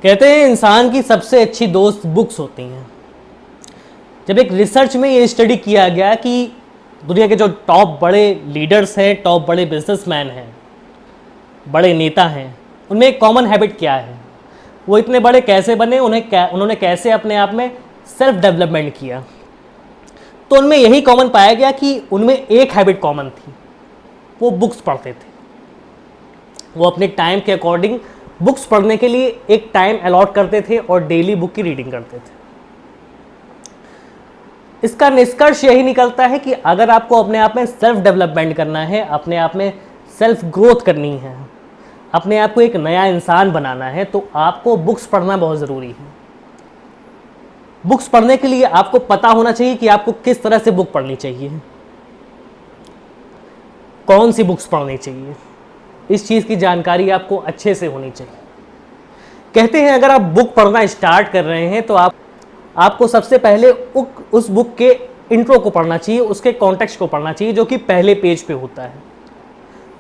कहते हैं इंसान की सबसे अच्छी दोस्त बुक्स होती हैं। जब एक रिसर्च में ये स्टडी किया गया कि दुनिया के जो टॉप बड़े लीडर्स हैं, टॉप बड़े बिजनेसमैन हैं, बड़े नेता हैं, उनमें एक कॉमन हैबिट क्या है, वो इतने बड़े कैसे बने, उन्होंने कैसे अपने आप में सेल्फ डेवलपमेंट किया। तो उनमें यही कॉमन पाया गया कि उनमें एक हैबिट कॉमन थी, वो बुक्स पढ़ते थे। वो अपने टाइम के अकॉर्डिंग बुक्स पढ़ने के लिए एक टाइम अलॉट करते थे और डेली बुक की रीडिंग करते थे। इसका निष्कर्ष यही निकलता है कि अगर आपको अपने आप में सेल्फ डेवलपमेंट करना है, अपने आप में सेल्फ ग्रोथ करनी है, अपने आप को एक नया इंसान बनाना है, तो आपको बुक्स पढ़ना बहुत ज़रूरी है। बुक्स पढ़ने के लिए आपको पता होना चाहिए कि आपको किस तरह से बुक पढ़नी चाहिए, कौन सी बुक्स पढ़नी चाहिए। इस चीज़ की जानकारी आपको अच्छे से होनी चाहिए। कहते हैं अगर आप बुक पढ़ना स्टार्ट कर रहे हैं तो आपको सबसे पहले उस बुक के इंट्रो को पढ़ना चाहिए, उसके कॉन्टेक्स्ट को पढ़ना चाहिए जो कि पहले पेज पे होता है।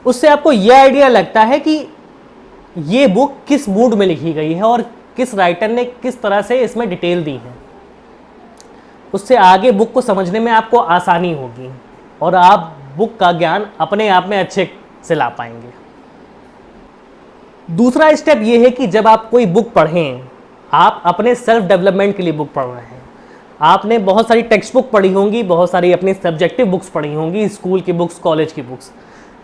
उससे आपको यह आइडिया लगता है कि ये बुक किस मूड में लिखी गई है और किस राइटर ने किस तरह से इसमें डिटेल दी है। उससे आगे बुक को समझने में आपको आसानी होगी और आप बुक का ज्ञान अपने आप में अच्छे से ला पाएंगे। दूसरा स्टेप ये है कि जब आप कोई बुक पढ़ें, आप अपने सेल्फ डेवलपमेंट के लिए बुक पढ़ रहे हैं। आपने बहुत सारी टेक्स्ट बुक पढ़ी होंगी, बहुत सारी अपनी सब्जेक्टिव बुक्स पढ़ी होंगी, स्कूल की बुक्स, कॉलेज की बुक्स।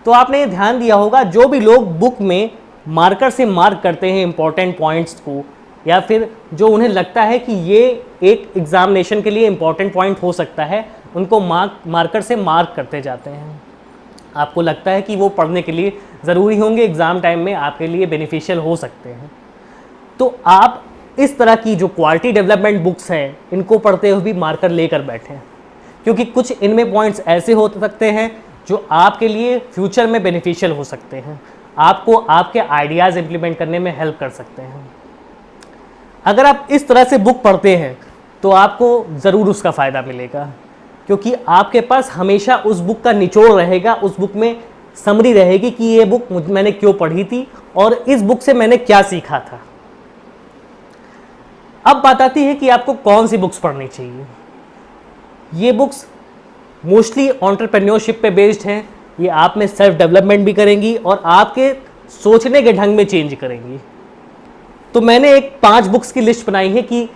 तो आपने ये ध्यान दिया होगा जो भी लोग बुक में मार्कर से मार्क करते हैं इंपॉर्टेंट पॉइंट्स को, या फिर जो उन्हें लगता है कि ये एक एग्जामिनेशन के लिए इंपॉर्टेंट पॉइंट हो सकता है, उनको मार्कर से मार्क करते जाते हैं। आपको लगता है कि वो पढ़ने के लिए ज़रूरी होंगे, एग्ज़ाम टाइम में आपके लिए बेनिफिशियल हो सकते हैं। तो आप इस तरह की जो क्वालिटी डेवलपमेंट बुक्स हैं, इनको पढ़ते हुए भी मार्कर लेकर बैठें, क्योंकि कुछ इनमें पॉइंट्स ऐसे हो सकते हैं जो आपके लिए फ्यूचर में बेनिफिशियल हो सकते हैं, आपको आपके आइडियाज़ इम्प्लीमेंट करने में हेल्प कर सकते हैं। अगर आप इस तरह से बुक पढ़ते हैं तो आपको ज़रूर उसका फ़ायदा मिलेगा, क्योंकि आपके पास हमेशा उस बुक का निचोड़ रहेगा, उस बुक में समरी रहेगी कि ये बुक मैंने क्यों पढ़ी थी और इस बुक से मैंने क्या सीखा था। अब बात आती है कि आपको कौन सी बुक्स पढ़नी चाहिए। ये बुक्स मोस्टली एंटरप्रेन्योरशिप पे बेस्ड हैं। ये आप में सेल्फ डेवलपमेंट भी करेंगी और आपके सोचने के ढंग में चेंज करेंगी। तो मैंने एक 5 बुक्स की लिस्ट बनाई है कि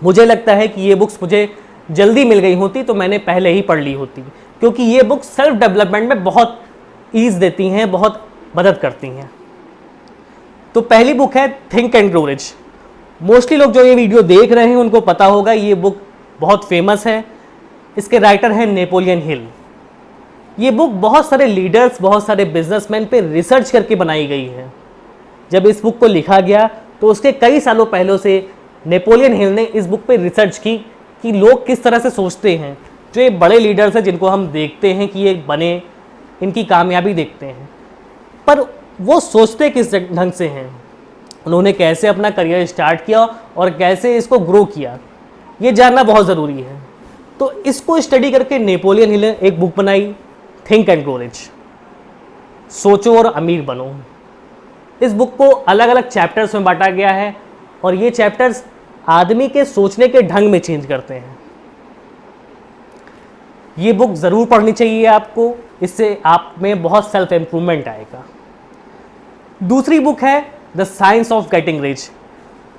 मुझे लगता है कि ये बुक्स मुझे जल्दी मिल गई होती तो मैंने पहले ही पढ़ ली होती, क्योंकि ये बुक्स सेल्फ डेवलपमेंट में बहुत ईज देती हैं, बहुत मदद करती हैं। तो पहली बुक है think and grow rich. Mostly लोग जो ये वीडियो देख रहे हैं उनको पता होगा, ये बुक बहुत फेमस है। इसके राइटर हैं नेपोलियन हिल। ये बुक बहुत सारे लीडर्स, बहुत सारे बिजनेसमैन पे रिसर्च करके बनाई गई है। जब इस बुक को लिखा गया तो उसके कई सालों पहले से नेपोलियन हिल ने इस बुक पे रिसर्च की कि लोग किस तरह से सोचते हैं। जो ये बड़े लीडर्स हैं जिनको हम देखते हैं कि ये बने, इनकी कामयाबी देखते हैं, पर वो सोचते किस ढंग से हैं, उन्होंने कैसे अपना करियर स्टार्ट किया और कैसे इसको ग्रो किया, ये जानना बहुत ज़रूरी है। तो इसको स्टडी करके नेपोलियन हिल ने एक बुक बनाई, थिंक एंड ग्रो रिच, सोचो और अमीर बनो। इस बुक को अलग अलग चैप्टर्स में बांटा गया है और ये चैप्टर्स आदमी के सोचने के ढंग में चेंज करते हैं। ये बुक ज़रूर पढ़नी चाहिए आपको, इससे आप में बहुत सेल्फ इम्प्रूवमेंट आएगा। दूसरी बुक है the science of getting rich.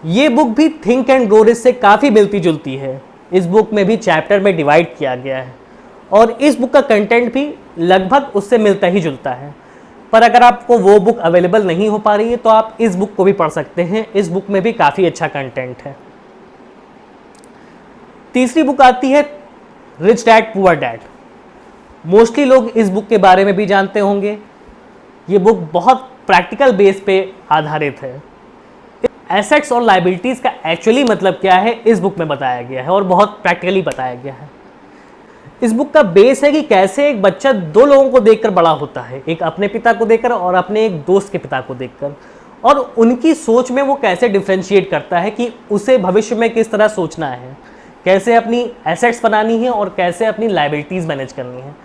ये बुक भी थिंक एंड ग्रो रिच से काफ़ी मिलती जुलती है। इस बुक में भी चैप्टर में डिवाइड किया गया है और इस बुक का कंटेंट भी लगभग उससे मिलता ही जुलता है। पर अगर आपको वो बुक अवेलेबल नहीं हो पा रही है तो आप इस बुक को भी पढ़ सकते हैं। इस बुक में भी काफ़ी अच्छा कंटेंट है। तीसरी बुक आती है rich dad poor dad. Mostly लोग इस बुक के बारे में भी जानते होंगे। ये बुक बहुत प्रैक्टिकल बेस पे आधारित है। एसेट्स और लायबिलिटीज़ का एक्चुअली मतलब क्या है इस बुक में बताया गया है और बहुत प्रैक्टिकली बताया गया है। इस बुक का बेस है कि कैसे एक बच्चा 2 लोगों को देखकर बड़ा होता है, एक अपने पिता को देखकर और अपने एक दोस्त के पिता को देखकर, और उनकी सोच में वो कैसे डिफ्रेंशिएट करता है कि उसे भविष्य में किस तरह सोचना है, कैसे अपनी एसेट्स बनानी है और कैसे अपनी लायबिलिटीज़ मैनेज करनी है,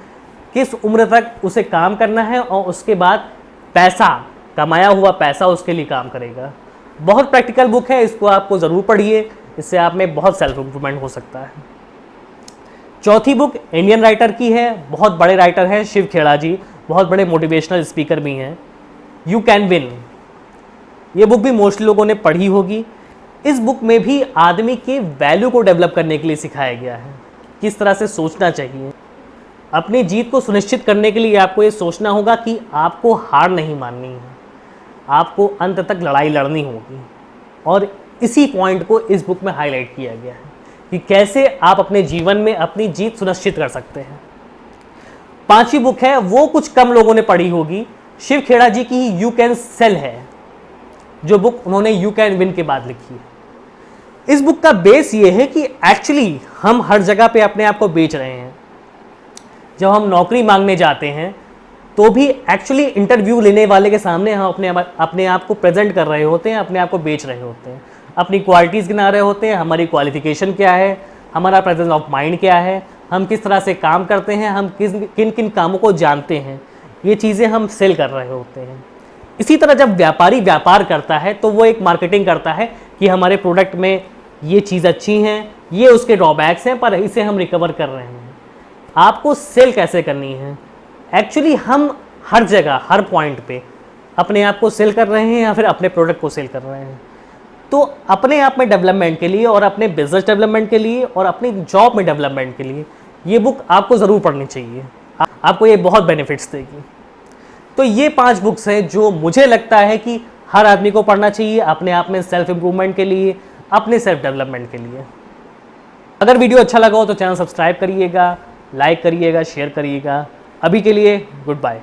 किस उम्र तक उसे काम करना है और उसके बाद पैसा, कमाया हुआ पैसा उसके लिए काम करेगा। बहुत प्रैक्टिकल बुक है, इसको आपको ज़रूर पढ़िए, इससे आप में बहुत सेल्फ इम्प्रूवमेंट हो सकता है। चौथी बुक इंडियन राइटर की है, बहुत बड़े राइटर हैं शिव खेड़ा जी, बहुत बड़े मोटिवेशनल स्पीकर भी हैं। यू कैन विन, ये बुक भी मोस्टली लोगों ने पढ़ी होगी। इस बुक में भी आदमी के वैल्यू को डेवलप करने के लिए सिखाया गया है, किस तरह से सोचना चाहिए। अपनी जीत को सुनिश्चित करने के लिए आपको ये सोचना होगा कि आपको हार नहीं माननी है, आपको अंत तक लड़ाई लड़नी होगी। और इसी पॉइंट को इस बुक में हाईलाइट किया गया है कि कैसे आप अपने जीवन में अपनी जीत सुनिश्चित कर सकते हैं। पांचवी बुक है, वो कुछ कम लोगों ने पढ़ी होगी, शिव खेड़ा जी की ही यू कैन सेल है, जो बुक उन्होंने यू कैन विन के बाद लिखी है। इस बुक का बेस ये है कि एक्चुअली हम हर जगह पे अपने आप को बेच रहे हैं। जब हम नौकरी मांगने जाते हैं तो भी एक्चुअली इंटरव्यू लेने वाले के सामने हम अपने आप को प्रेजेंट कर रहे होते हैं, अपने आप को बेच रहे होते हैं, अपनी क्वालिटीज़ गिना रहे होते हैं, हमारी क्वालिफिकेशन क्या है, हमारा प्रेजेंस ऑफ माइंड क्या है, हम किस तरह से काम करते हैं, हम किन किन कामों को जानते हैं, ये चीज़ें हम सेल कर रहे होते हैं। इसी तरह जब व्यापारी व्यापार करता है तो वो एक मार्केटिंग करता है कि हमारे प्रोडक्ट में ये चीज़ अच्छी हैं, ये उसके ड्रॉबैक्स हैं, पर इसे हम रिकवर कर रहे हैं। आपको सेल कैसे करनी है? एक्चुअली हम हर जगह हर पॉइंट पे अपने आप को सेल कर रहे हैं या फिर अपने प्रोडक्ट को सेल कर रहे हैं। तो अपने आप में डेवलपमेंट के लिए और अपने बिजनेस डेवलपमेंट के लिए और अपनी जॉब में डेवलपमेंट के लिए ये बुक आपको ज़रूर पढ़नी चाहिए, आपको ये बहुत बेनिफिट्स देगी। तो ये 5 बुक्स हैं जो मुझे लगता है कि हर आदमी को पढ़ना चाहिए अपने आप में सेल्फ इम्प्रूवमेंट के लिए, अपने सेल्फ डेवलपमेंट के लिए। अगर वीडियो अच्छा लगा हो तो चैनल सब्सक्राइब करिएगा, लाइक करिएगा, शेयर करिएगा। अभी के लिए गुड बाय।